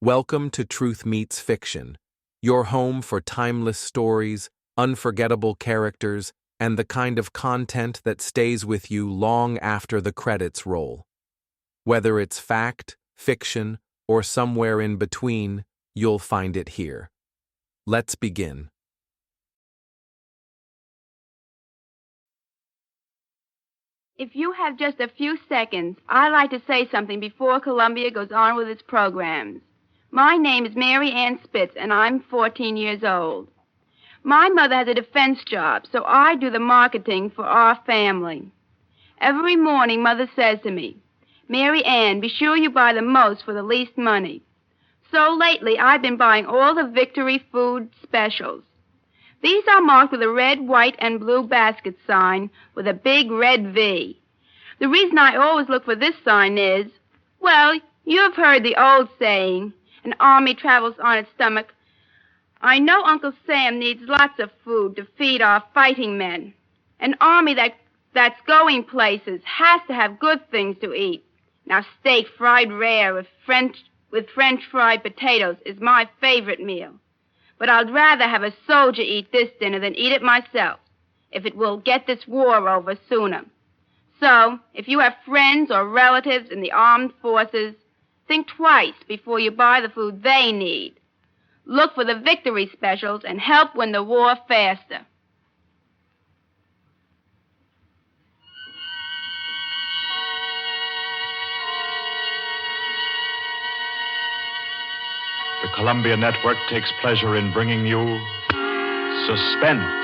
Welcome to Truth Meets Fiction, your home for timeless stories, unforgettable characters, and the kind of content that stays with you long after the credits roll. Whether it's fact, fiction, or somewhere in between, you'll find it here. Let's begin. If you have just a few seconds, I'd like to say something before Columbia goes on with its programs. My name is Mary Ann Spitz, and I'm 14 years old. My mother has a defense job, so I do the marketing for our family. Every morning, Mother says to me, "Mary Ann, be sure you buy the most for the least money." So lately, I've been buying all the Victory food specials. These are marked with a red, white, and blue basket sign with a big red V. The reason I always look for this sign is, well, you have heard the old saying, "An army travels on its stomach." I know Uncle Sam needs lots of food to feed our fighting men. An army that's going places has to have good things to eat. Now, steak fried rare with French fried potatoes is my favorite meal. But I'd rather have a soldier eat this dinner than eat it myself, if it will get this war over sooner. So, if you have friends or relatives in the armed forces, think twice before you buy the food they need. Look for the Victory specials and help win the war faster. The Columbia Network takes pleasure in bringing you Suspense.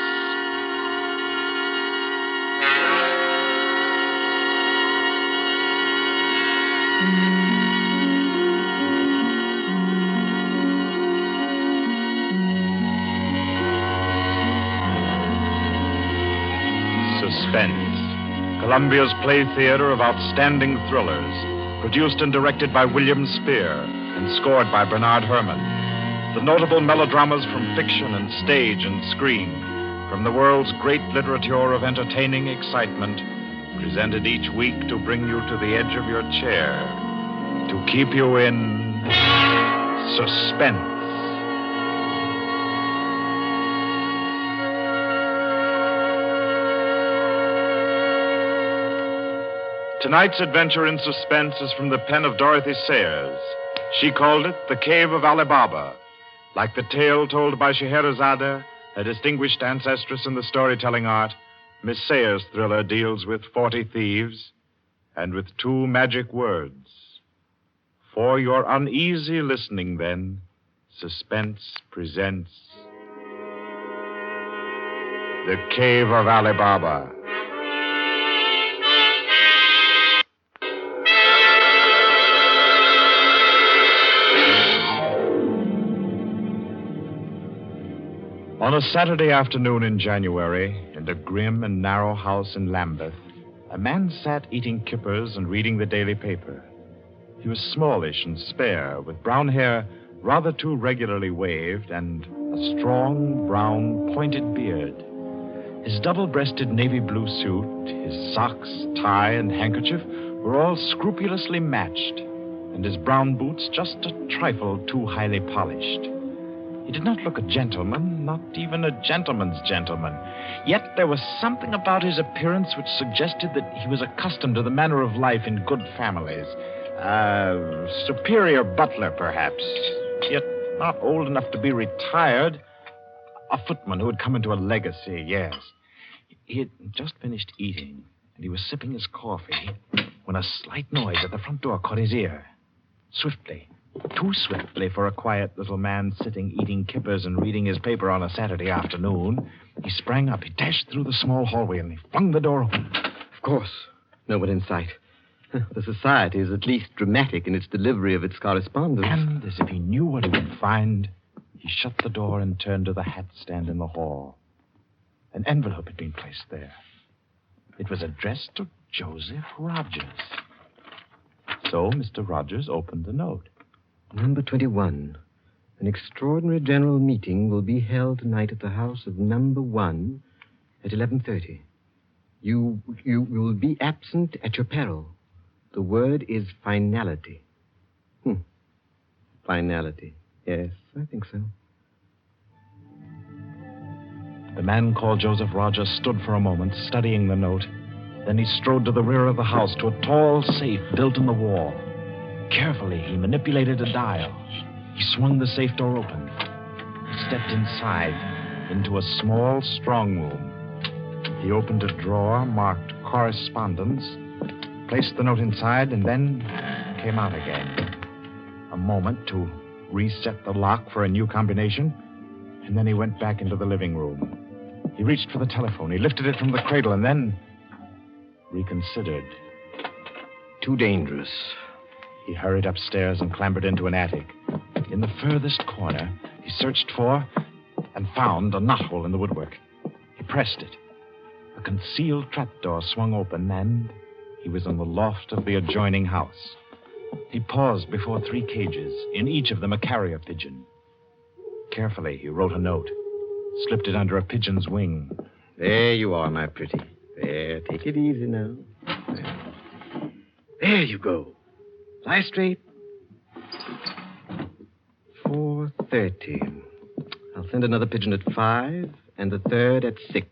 Suspense, Columbia's play theater of outstanding thrillers, produced and directed by William Spear and scored by Bernard Herrmann. The notable melodramas from fiction and stage and screen, from the world's great literature of entertaining excitement, presented each week to bring you to the edge of your chair, to keep you in suspense. Tonight's adventure in suspense is from the pen of Dorothy Sayers. She called it The Cave of Ali Baba. Like the tale told by Scheherazade, a distinguished ancestress in the storytelling art, Miss Sayers' thriller deals with 40 thieves and with 2 magic words. For your uneasy listening, then, Suspense presents The Cave of Ali Baba. On a Saturday afternoon in January, in a grim and narrow house in Lambeth, a man sat eating kippers and reading the daily paper. He was smallish and spare, with brown hair rather too regularly waved and a strong, brown, pointed beard. His double-breasted navy blue suit, his socks, tie, and handkerchief were all scrupulously matched, and his brown boots just a trifle too highly polished. He did not look a gentleman, not even a gentleman's gentleman. Yet there was something about his appearance which suggested that he was accustomed to the manner of life in good families. Superior butler, perhaps, yet not old enough to be retired. A footman who had come into a legacy, yes. He had just finished eating, and he was sipping his coffee when a slight noise at the front door caught his ear. Swiftly, too swiftly for a quiet little man sitting eating kippers and reading his paper on a Saturday afternoon, he sprang up, he dashed through the small hallway, and he flung the door open. Of course, no one in sight. The Society is at least dramatic in its delivery of its correspondence. And as if he knew what he would find, he shut the door and turned to the hat stand in the hall. An envelope had been placed there. It was addressed to Joseph Rogers. So Mr. Rogers opened the note. Number 21. An extraordinary general meeting will be held tonight at the house of number 1 at 11:30. You will be absent at your peril. The word is finality. Finality. Yes, I think so. The man called Joseph Rogers stood for a moment, studying the note. Then he strode to the rear of the house, to a tall safe built in the wall. Carefully, he manipulated a dial. He swung the safe door open. He stepped inside, into a small strong room. He opened a drawer marked correspondence, placed the note inside, and then came out again. A moment to reset the lock for a new combination, and then he went back into the living room. He reached for the telephone. He lifted it from the cradle and then reconsidered. Too dangerous. He hurried upstairs and clambered into an attic. In the furthest corner, he searched for and found a knothole in the woodwork. He pressed it. A concealed trapdoor swung open, and he was in the loft of the adjoining house. He paused before 3 cages, in each of them a carrier pigeon. Carefully, he wrote a note, slipped it under a pigeon's wing. There you are, my pretty. There, take it easy now. There you go. Lie straight. 4:30. I'll send another pigeon at 5 and the third at 6.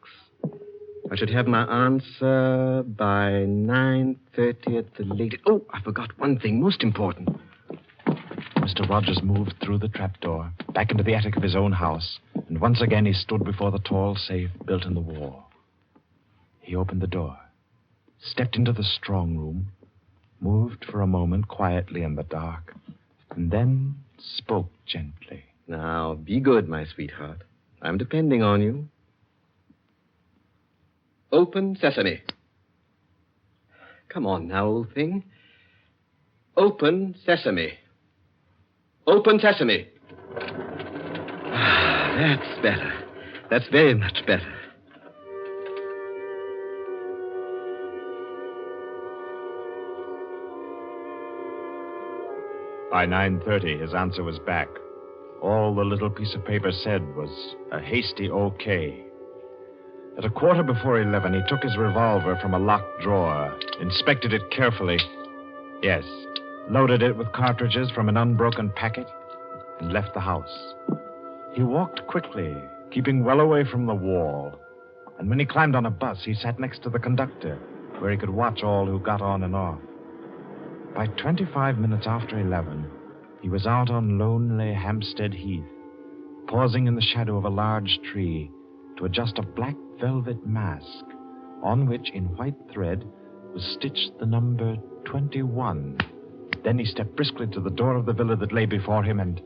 I should have my answer by 9:30 at the latest. Oh, I forgot one thing, most important. Mr. Rogers moved through the trapdoor, back into the attic of his own house, and once again he stood before the tall safe built in the wall. He opened the door, stepped into the strong room, moved for a moment quietly in the dark, and then spoke gently. Now, be good, my sweetheart. I'm depending on you. Open sesame. Come on now, old thing. Open sesame. Open sesame. Ah, that's better. That's very much better. By 9:30, his answer was back. All the little piece of paper said was a hasty okay. At 11:15, he took his revolver from a locked drawer, inspected it carefully. Yes, loaded it with cartridges from an unbroken packet, and left the house. He walked quickly, keeping well away from the wall. And when he climbed on a bus, he sat next to the conductor, where he could watch all who got on and off. By 25 minutes after 11, he was out on lonely Hampstead Heath, pausing in the shadow of a large tree to adjust a black velvet mask on which, in white thread, was stitched the number 21. Then he stepped briskly to the door of the villa that lay before him and...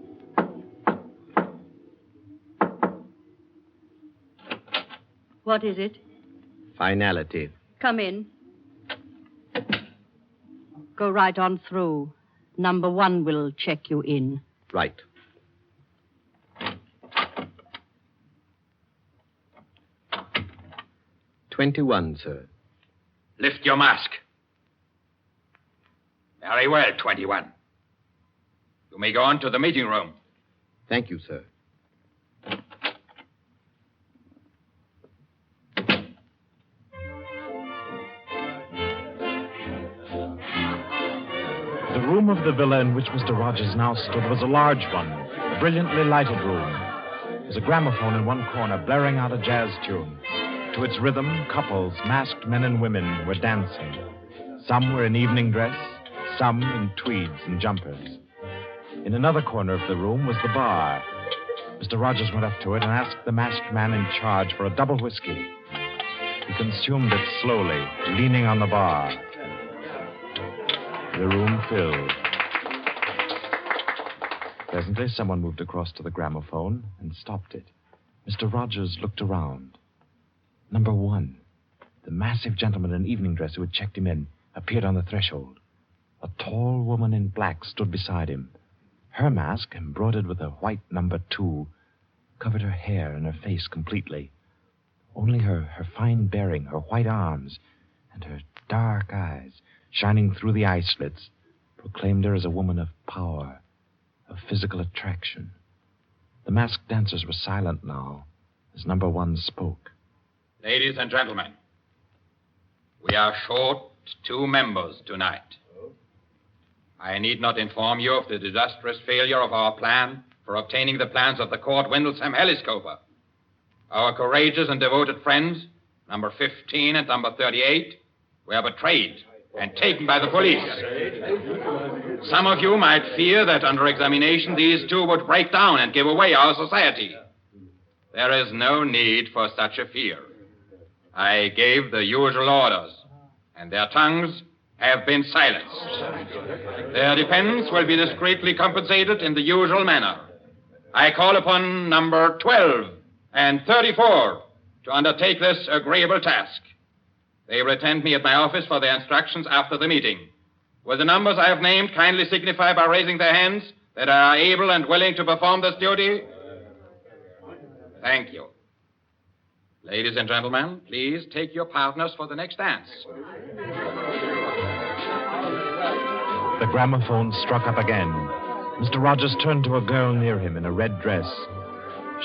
What is it? Finality. Come in. Go right on through. Number 1 will check you in. Right. "21, sir. Lift your mask. Very well, 21. You may go on to the meeting room. Thank you, sir. The room of the villa in which Mr. Rogers now stood was a large one, a brilliantly lighted room. There was a gramophone in one corner, blaring out a jazz tune. To its rhythm, couples, masked men and women, were dancing. Some were in evening dress, some in tweeds and jumpers. In another corner of the room was the bar. Mr. Rogers went up to it and asked the masked man in charge for a double whiskey. He consumed it slowly, leaning on the bar. The room filled. Presently, someone moved across to the gramophone and stopped it. Mr. Rogers looked around. Number 1, the massive gentleman in evening dress who had checked him in, appeared on the threshold. A tall woman in black stood beside him. Her mask, embroidered with a white number 2, covered her hair and her face completely. Only her fine bearing, her white arms, and her dark eyes, shining through the eye slits, proclaimed her as a woman of power, of physical attraction. The masked dancers were silent now as number 1 spoke. Ladies and gentlemen, we are short 2 members tonight. I need not inform you of the disastrous failure of our plan for obtaining the plans of the Court Windlesham Heliscoper. Our courageous and devoted friends, number 15 and number 38, were betrayed and taken by the police. Some of you might fear that under examination these two would break down and give away our society. There is no need for such a fear. I gave the usual orders, and their tongues have been silenced. Their defense will be discreetly compensated in the usual manner. I call upon number 12 and 34 to undertake this agreeable task. They will attend me at my office for their instructions after the meeting. Will the numbers I have named kindly signify by raising their hands that they are able and willing to perform this duty? Thank you. Ladies and gentlemen, please take your partners for the next dance. The gramophone struck up again. Mr. Rogers turned to a girl near him in a red dress.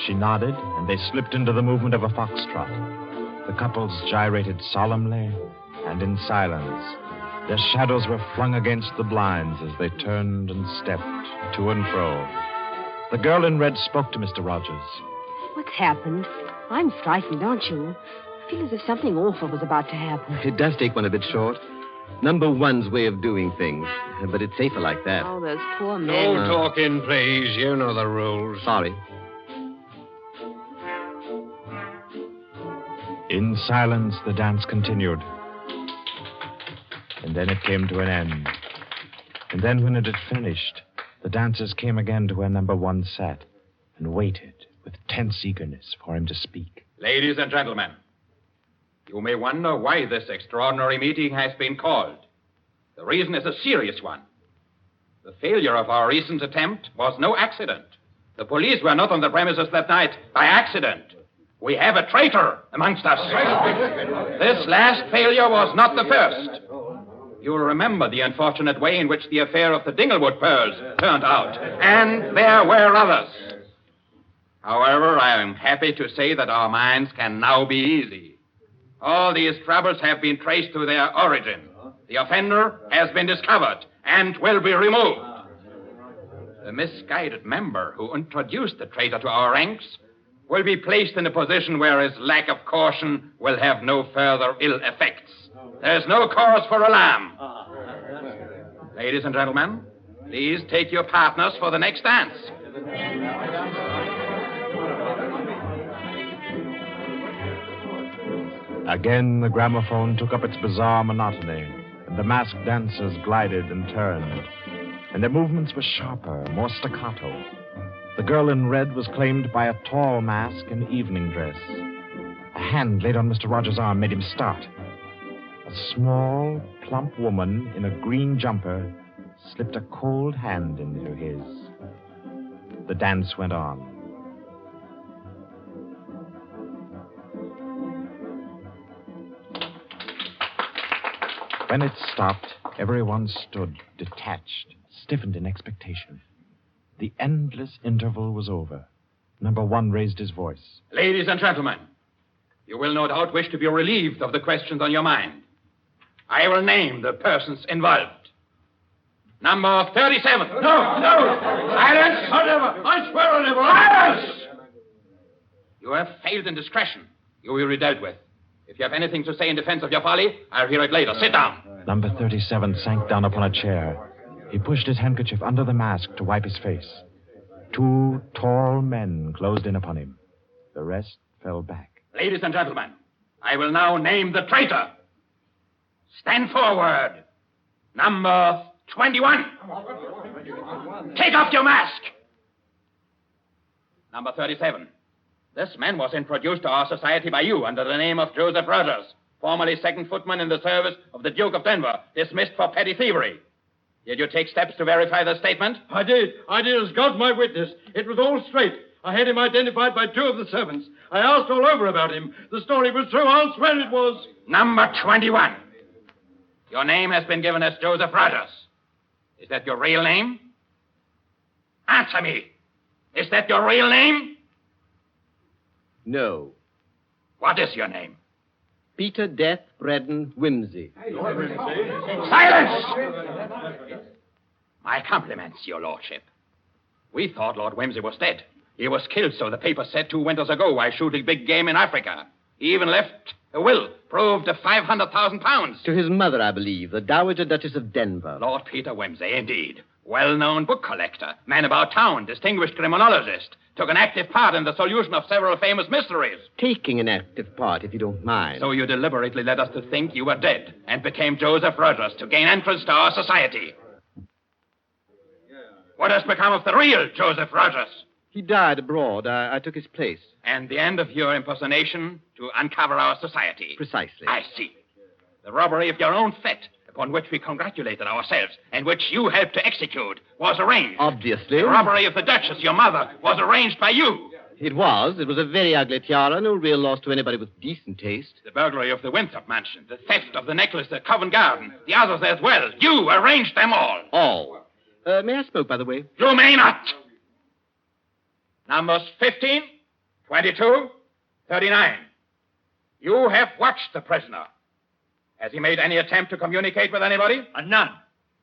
She nodded, and they slipped into the movement of a foxtrot. The couples gyrated solemnly and in silence. Their shadows were flung against the blinds as they turned and stepped to and fro. The girl in red spoke to Mr. Rogers. What's happened? I'm frightened, aren't you? I feel as if something awful was about to happen. It does take one a bit short. Number one's way of doing things. But it's safer like that. Oh, those poor men. Don't talk in, please. You know the rules. Sorry. In silence, the dance continued. And then it came to an end. And then when it had finished, the dancers came again to where number one sat and waited with tense eagerness for him to speak. Ladies and gentlemen, you may wonder why this extraordinary meeting has been called. The reason is a serious one. The failure of our recent attempt was no accident. The police were not on the premises that night by accident. We have a traitor amongst us. This last failure was not the first. You'll remember the unfortunate way in which the affair of the Dinglewood pearls turned out. And there were others. However, I am happy to say that our minds can now be easy. All these troubles have been traced to their origin. The offender has been discovered and will be removed. The misguided member who introduced the traitor to our ranks will be placed in a position where his lack of caution will have no further ill effects. There's no cause for alarm. Ladies and gentlemen, please take your partners for the next dance. Again, the gramophone took up its bizarre monotony, and the masked dancers glided and turned. And their movements were sharper, more staccato. The girl in red was claimed by a tall mask in evening dress. A hand laid on Mr. Rogers' arm made him start. A small, plump woman in a green jumper slipped a cold hand into his. The dance went on. When it stopped, everyone stood, detached, stiffened in expectation. The endless interval was over. Number one raised his voice. Ladies and gentlemen, you will no doubt wish to be relieved of the questions on your mind. I will name the persons involved. Number 37. No! Silence! I swear on never. Silence! You have failed in discretion. You will be dealt with. If you have anything to say in defense of your folly, I'll hear it later. Sit down. Number 37 sank down upon a chair. He pushed his handkerchief under the mask to wipe his face. Two tall men closed in upon him. The rest fell back. Ladies and gentlemen, I will now name the traitor. Stand forward. Number 21. Take off your mask. Number 37. This man was introduced to our society by you under the name of Joseph Rogers, formerly second footman in the service of the Duke of Denver, dismissed for petty thievery. Did you take steps to verify the statement? I did as God's my witness. It was all straight. I had him identified by two of the servants. I asked all over about him. The story was true. I'll swear it was. Number 21. Your name has been given as Joseph Rogers. Is that your real name? Answer me. Is that your real name? No. What is your name? Peter Death Braden Whimsy. Silence! My compliments, your lordship. We thought Lord Wimsey was dead. He was killed, so the paper said 2 winters ago, while shooting big game in Africa. He even left a will, proved of £500,000. To his mother, I believe, the Dowager Duchess of Denver. Lord Peter Wimsey, indeed. Well-known book collector, man about town, distinguished criminologist. Took an active part in the solution of several famous mysteries. Taking an active part, if you don't mind. So you deliberately led us to think you were dead and became Joseph Rogers to gain entrance to our society. What has become of the real Joseph Rogers? He died abroad. I took his place. And the end of your impersonation to uncover our society. Precisely. I see. The robbery of your own fete, upon which we congratulated ourselves, and which you helped to execute, was arranged. Obviously. The robbery of the Duchess, your mother, was arranged by you. It was. It was a very ugly tiara. No real loss to anybody with decent taste. The burglary of the Winthrop mansion, the theft of the necklace at Covent Garden, the others as well. You arranged them all. All. May I smoke, by the way? You may not. Numbers 15, 22, 39. You have watched the prisoner. Has he made any attempt to communicate with anybody? None.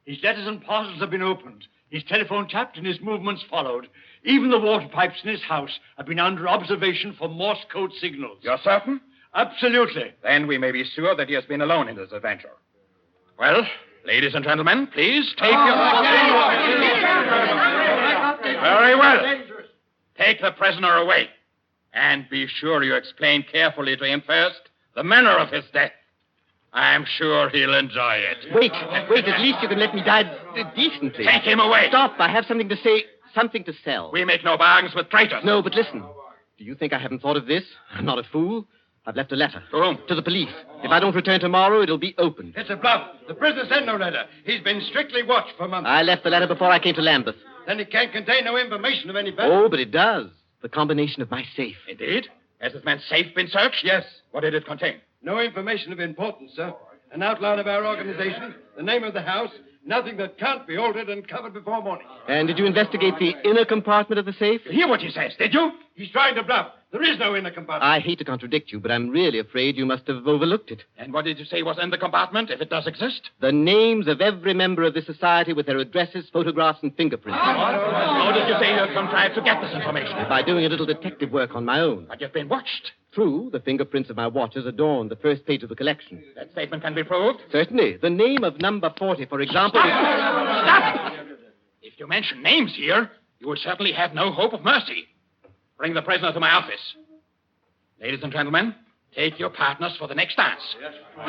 His letters and parcels have been opened. His telephone tapped and his movements followed. Even the water pipes in his house have been under observation for Morse code signals. You're certain? Absolutely. Then we may be sure that he has been alone in this adventure. Well, ladies and gentlemen, please take your... Very well. Take the prisoner away. And be sure you explain carefully to him first the manner of his death. I'm sure he'll enjoy it. Wait. At least you can let me die decently. Take him away. Stop. I have something to say, something to sell. We make no bargains with traitors. No, but listen. Do you think I haven't thought of this? I'm not a fool. I've left a letter. To whom? To the police. If I don't return tomorrow, it'll be opened. It's a bluff. The prisoner sent no letter. He's been strictly watched for months. I left the letter before I came to Lambeth. Then it can't contain no information of any value. Oh, but it does. The combination of my safe. Indeed? Has this man's safe been searched? Yes. What did it contain? No information of importance, sir. An outline of our organization, the name of the house, nothing that can't be altered and covered before morning. And did you investigate the inner compartment of the safe? You hear what he says, did you? He's trying to bluff. There is no inner compartment. I hate to contradict you, but I'm really afraid you must have overlooked it. And what did you say was in the compartment, if it does exist? The names of every member of this society with their addresses, photographs, and fingerprints. How did you say you contrived to get this information? By doing a little detective work on my own. But you've been watched. True, the fingerprints of my watches adorn the first page of the collection. That statement can be proved? Certainly. The name of number 40, for example... Stop! If you mention names here, you will certainly have no hope of mercy. Bring the prisoner to my office. Ladies and gentlemen, take your partners for the next dance. Yes. Well,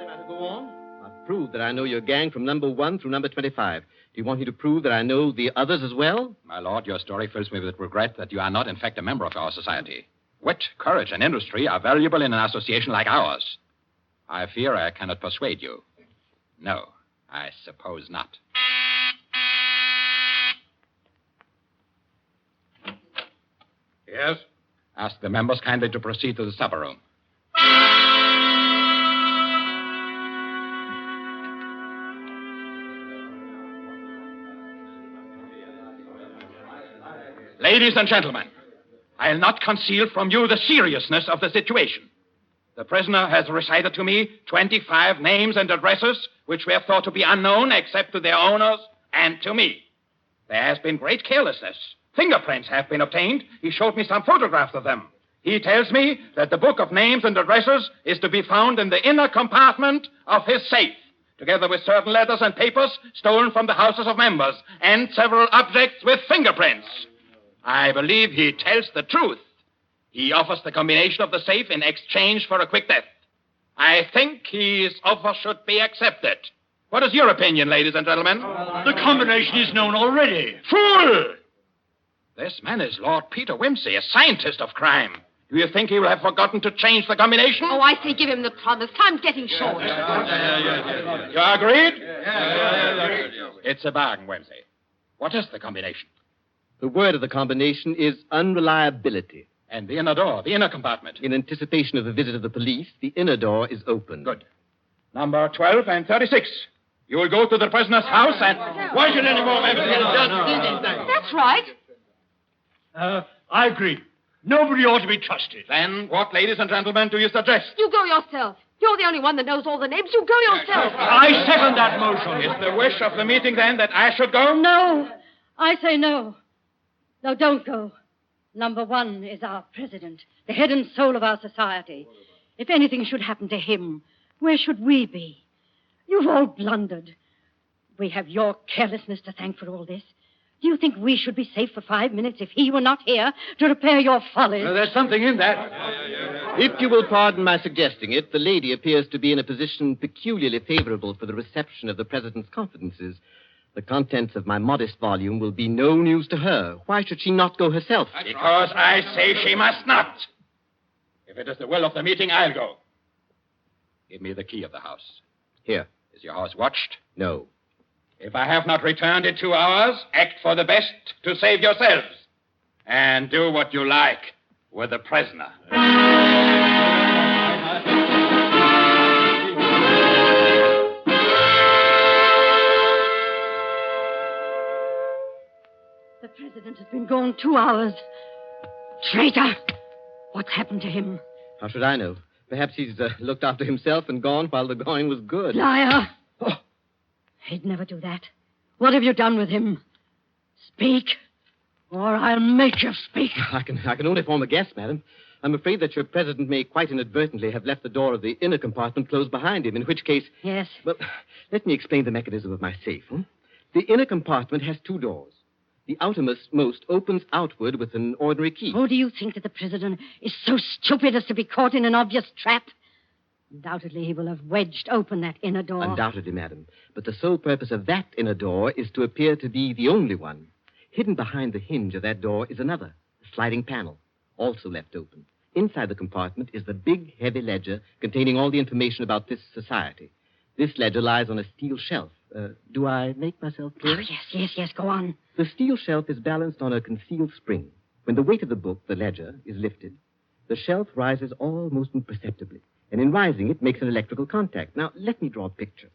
am I to go on? I've proved that I know your gang from number 1 through number 25. Do you want me to prove that I know the others as well? My lord, your story fills me with regret that you are not, in fact, a member of our society. Wit, courage, and industry are valuable in an association like ours. I fear I cannot persuade you. No, I suppose not. Yes? Ask the members kindly to proceed to the supper room. Ladies and gentlemen, I'll not conceal from you the seriousness of the situation. The prisoner has recited to me 25 names and addresses which were thought to be unknown except to their owners and to me. There has been great carelessness. Fingerprints have been obtained. He showed me some photographs of them. He tells me that the book of names and addresses is to be found in the inner compartment of his safe, together with certain letters and papers stolen from the houses of members, and several objects with fingerprints. I believe he tells the truth. He offers the combination of the safe in exchange for a quick death. I think his offer should be accepted. What is your opinion, ladies and gentlemen? The combination is known already. Fool! This man is Lord Peter Wimsey, a scientist of crime. Do you think he will have forgotten to change the combination? Oh, I say give him the promise. Time's getting short. You agreed? It's a bargain, Wimsey. What is the combination? The word of the combination is unreliability. And the inner door, the inner compartment. In anticipation of the visit of the police, the inner door is open. Good. Number 12 and 36. You will go to the prisoner's house and... Why should any more members get it done? That's right. I agree. Nobody ought to be trusted. Then what, ladies and gentlemen, do you suggest? You go yourself. You're the only one that knows all the names. You go yourself. I second that motion. Is the wish of the meeting, then, that I should go? No. I say no. No, don't go. Number one is our president, the head and soul of our society. If anything should happen to him, where should we be? You've all blundered. We have your carelessness to thank for all this. Do you think we should be safe for 5 minutes if he were not here to repair your follies? There's something in that. If you will pardon my suggesting it, the lady appears to be in a position peculiarly favorable for the reception of the president's confidences. The contents of my modest volume will be no news to her. Why should she not go herself? Because I say she must not. If it is the will of the meeting, I'll go. Give me the key of the house. Here. Is your house watched? No. If I have not returned in 2 hours, act for the best to save yourselves. And do what you like with the prisoner. The president has been gone 2 hours. Traitor! What's happened to him? How should I know? Perhaps he's looked after himself and gone while the going was good. Liar! Oh. He'd never do that. What have you done with him? Speak, or I'll make you speak. I can only form a guess, madam. I'm afraid that your president may quite inadvertently have left the door of the inner compartment closed behind him, in which case... Yes? Well, let me explain the mechanism of my safe. The inner compartment has 2 doors. The outermost opens outward with an ordinary key. Oh, do you think that the president is so stupid as to be caught in an obvious trap? Undoubtedly, he will have wedged open that inner door. Undoubtedly, madam. But the sole purpose of that inner door is to appear to be the only one. Hidden behind the hinge of that door is another, a sliding panel, also left open. Inside the compartment is the big, heavy ledger containing all the information about this society. This ledger lies on a steel shelf. Do I make myself clear? Oh, yes, go on. The steel shelf is balanced on a concealed spring. When the weight of the book, the ledger, is lifted, the shelf rises almost imperceptibly. And in rising, it makes an electrical contact. Now, let me draw a picture.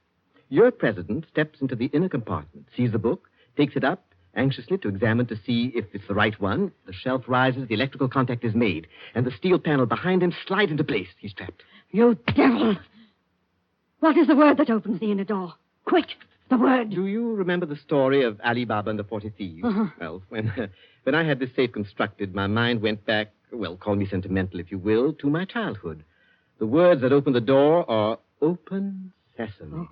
Your president steps into the inner compartment, sees the book, takes it up anxiously to examine to see if it's the right one. The shelf rises, the electrical contact is made, and the steel panel behind him slides into place. He's trapped. You devil! What is the word that opens the inner door? Quick, the word. Do you remember the story of Ali Baba and the 40 Thieves? Uh-huh. Well, when I had this safe constructed, my mind went back, well, call me sentimental if you will, to my childhood. The words that open the door are open sesame. Oh.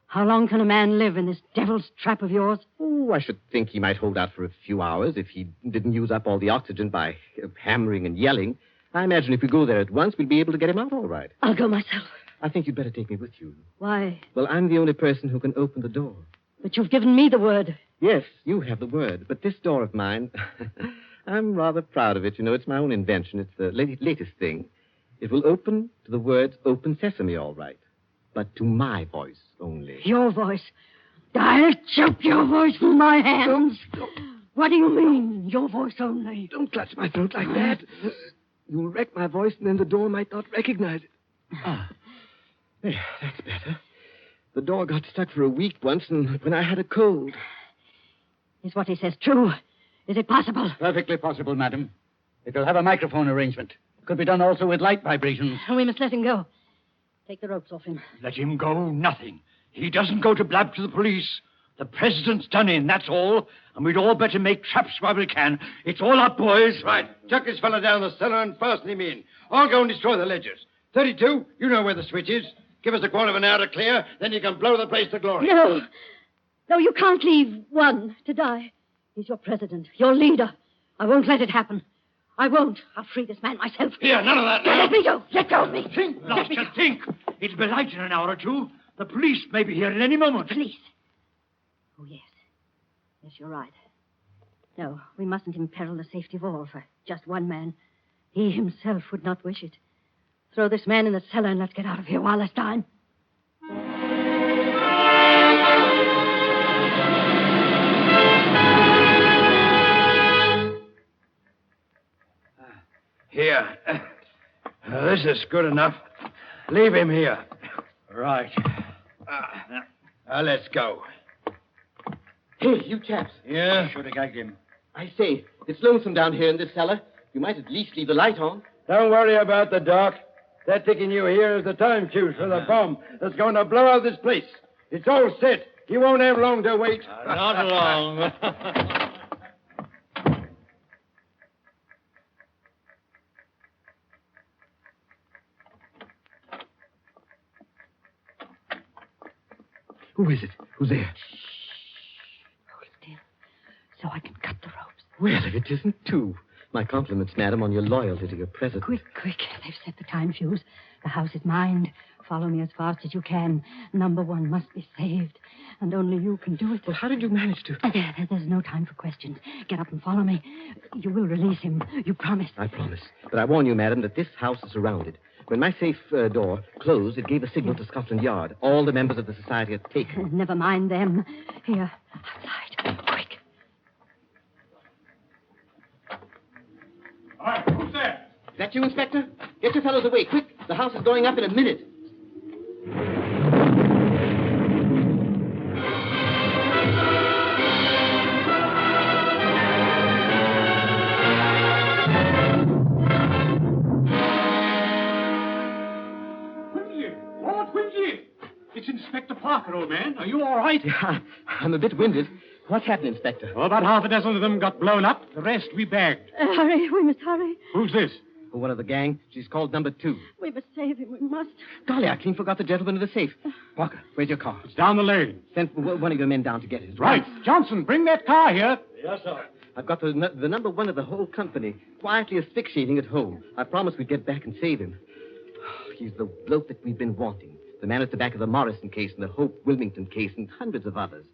How long can a man live in this devil's trap of yours? Oh, I should think he might hold out for a few hours if he didn't use up all the oxygen by hammering and yelling. I imagine if we go there at once, we'll be able to get him out all right. I'll go myself. I think you'd better take me with you. Why? Well, I'm the only person who can open the door. But you've given me the word. Yes, you have the word. But this door of mine, I'm rather proud of it. You know, it's my own invention. It's the latest thing. It will open to the words open sesame, all right. But to my voice only. Your voice? I'll choke your voice from my hands. What do you mean, your voice only? Don't clutch my throat like that. You'll wreck my voice, and then the door might not recognize it. There, that's better. The door got stuck for a week once, and when I had a cold. Is what he says true? Is it possible? Perfectly possible, madam. It'll have a microphone arrangement. Could be done also with light vibrations. We must let him go. Take the ropes off him. Let him go? Nothing. He doesn't go to blab to the police. The president's done in, that's all. And we'd all better make traps while we can. It's all up, boys. Right. Chuck this fella down the cellar and fasten him in. I'll go and destroy the ledgers. 32, you know where the switch is. Give us a quarter of an hour to clear, then you can blow the place to glory. No. No, you can't leave one to die. He's your president, your leader. I won't let it happen. I won't. I'll free this man myself. Here, none of that now. Let me go. Let go of me. Think, Blaster, think. It'll be light in an hour or two. The police may be here at any moment. Police? Oh, yes. Yes, you're right. No, we mustn't imperil the safety of all for just one man. He himself would not wish it. Throw this man in the cellar and let's get out of here while there's time. Here. This is good enough. Leave him here. Right. Let's go. Hey, you chaps. Yeah? Should have gagged him. I say, it's lonesome down here in this cellar. You might at least leave the light on. Don't worry about the dark. They're taking you here as the time fuse for the bomb that's going to blow out this place. It's all set. You won't have long to wait. Not long. Who is it? Who's there? Hold still, so I can cut the ropes. Well, if it isn't two. My compliments, madam, on your loyalty to your president. Quick. They've set the time fuse. The house is mine. Follow me as fast as you can. Number 1 must be saved. And only you can do it. Well, how did you manage to... There's no time for questions. Get up and follow me. You will release him. You promise. I promise. But I warn you, madam, that this house is surrounded. When my safe door closed, it gave a signal to Scotland Yard. All the members of the society are taken. Never mind them. Here, outside. Quick. All right, who's there? Is that you, Inspector? Get your fellows away, quick. The house is going up in a minute. It's Inspector Parker, old man. Are you all right? Yeah, I'm a bit winded. What's happened, Inspector? Oh, about half a dozen of them got blown up. The rest we bagged. Hurry, we must hurry. Who's this? One of the gang. She's called number 2. We must save him, we must. Golly, I clean forgot the gentleman in the safe. Parker, where's your car? It's down the lane. Send one of your men down to get it. Right. Johnson, bring that car here. Yes, sir. I've got the number 1 of the whole company, quietly asphyxiating at home. I promised we'd get back and save him. He's the bloke that we've been wanting. The man at the back of the Morrison case and the Hope Wilmington case and hundreds of others.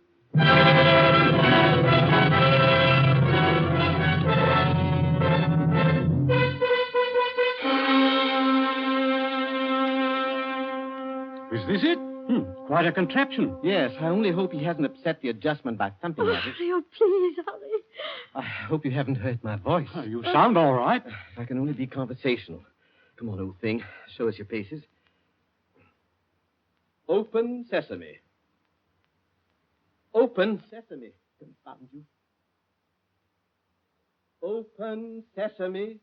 Is this it? Quite a contraption. Yes, I only hope he hasn't upset the adjustment by thumping at it. Oh, please, hurry. I hope you haven't heard my voice. Oh, you sound all right. I can only be conversational. Come on, old thing. Show us your paces. Open sesame. Open sesame. Confound you. Open sesame.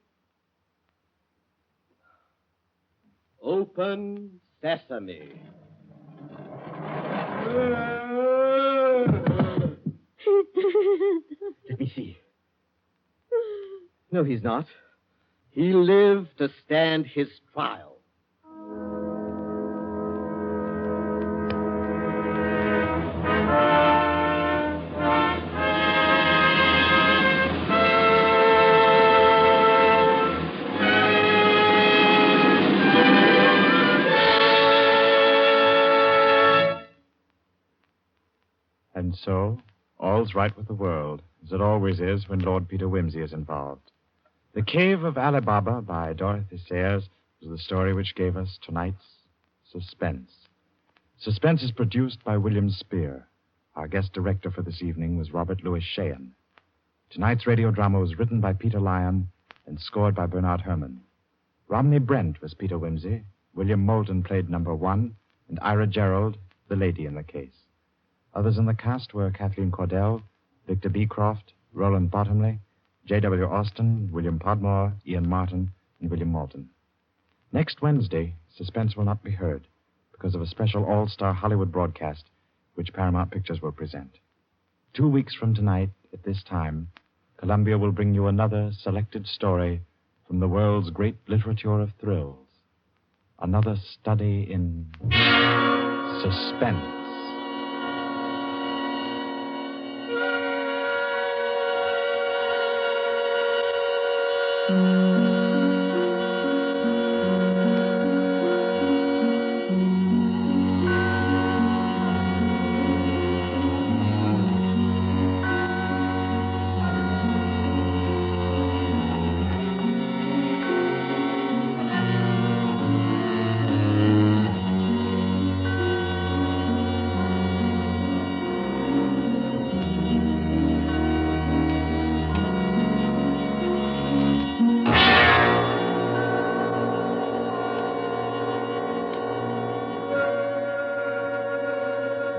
Open sesame. Let me see. No, he's not. He lived to stand his trial. And so, all's right with the world, as it always is when Lord Peter Wimsey is involved. The Cave of Ali Baba by Dorothy Sayers was the story which gave us tonight's Suspense. Suspense is produced by William Spear. Our guest director for this evening was Robert Louis Sheehan. Tonight's radio drama was written by Peter Lyon and scored by Bernard Herrmann. Romney Brent was Peter Wimsey, William Moulton played number 1, and Ira Gerald, the lady in the case. Others in the cast were Kathleen Cordell, Victor Beecroft, Roland Bottomley, J.W. Austin, William Podmore, Ian Martin, and William Moulton. Next Wednesday, Suspense will not be heard because of a special all-star Hollywood broadcast which Paramount Pictures will present. 2 weeks from tonight, at this time, Columbia will bring you another selected story from the world's great literature of thrills. Another study in suspense.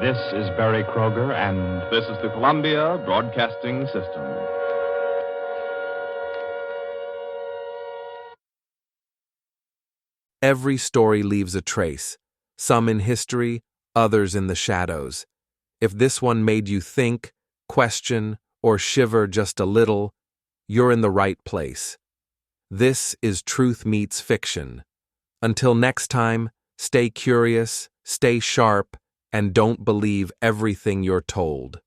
This is Barry Kroger, and This is the Columbia Broadcasting System. every story leaves a trace, some in history, others in the shadows. If this one made you think, question, or shiver just a little, you're in the right place. This is Truth Meets Fiction. Until next time, stay curious, stay sharp, and don't believe everything you're told.